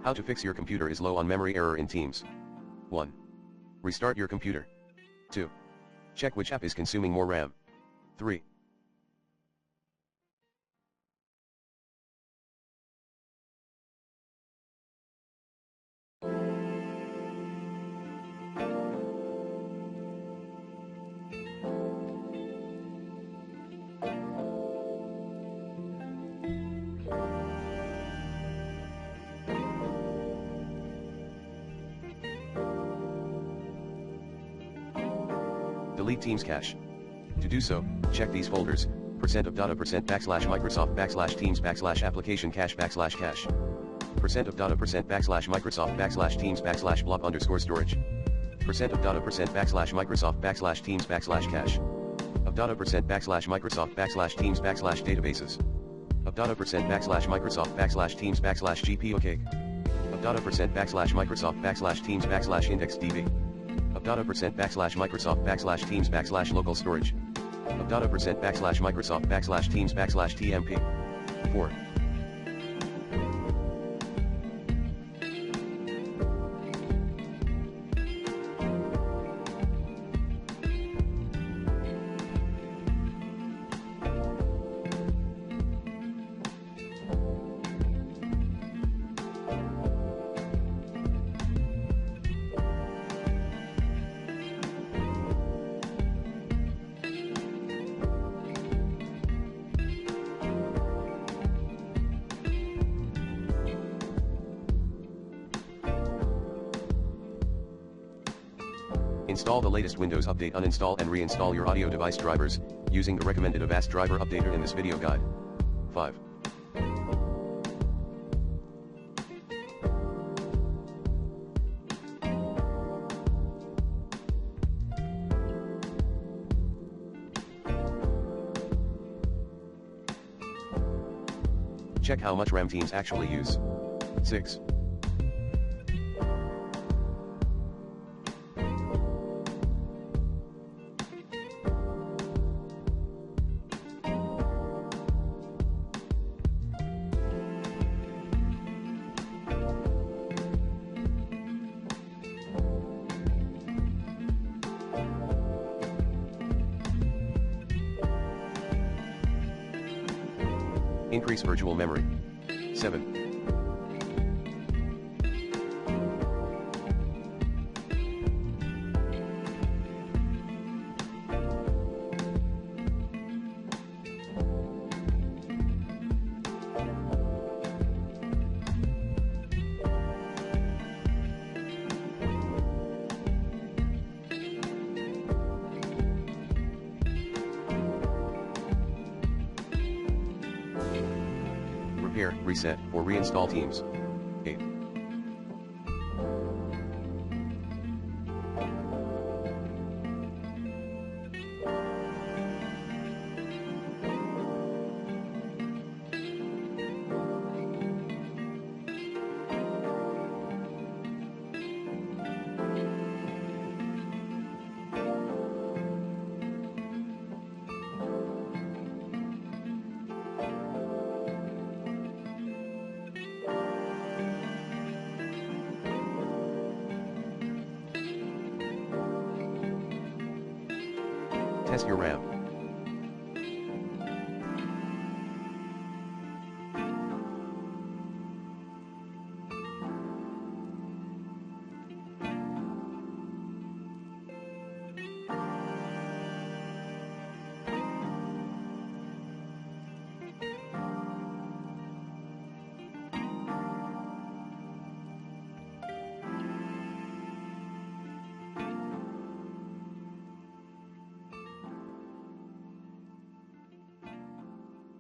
How to fix your computer is low on memory error in Teams. 1. Restart your computer. 2. Check which app is consuming more RAM. 3. Delete Teams cache. To do so, check these folders: percent of data, percent backslash Microsoft backslash Teams backslash application cache backslash cache. Percent of data, percent backslash Microsoft backslash Teams backslash blob underscore storage. Percent of data, percent backslash Microsoft backslash Teams backslash cache. Of data, percent backslash Microsoft backslash Teams backslash databases. Of data, percent backslash Microsoft backslash Teams backslash GPO cake. Of data, percent backslash Microsoft backslash Teams backslash index DB. Of data, percent backslash Microsoft backslash Teams backslash local storage. Of data, percent backslash Microsoft backslash Teams backslash TMP. 4. Install the latest Windows update. Uninstall and reinstall your audio device drivers, using the recommended Avast driver updater in this video guide. 5. Check how much RAM Teams actually use. 6. Increase virtual memory. 7. Repair, reset, or reinstall Teams. 8. Test your RAM.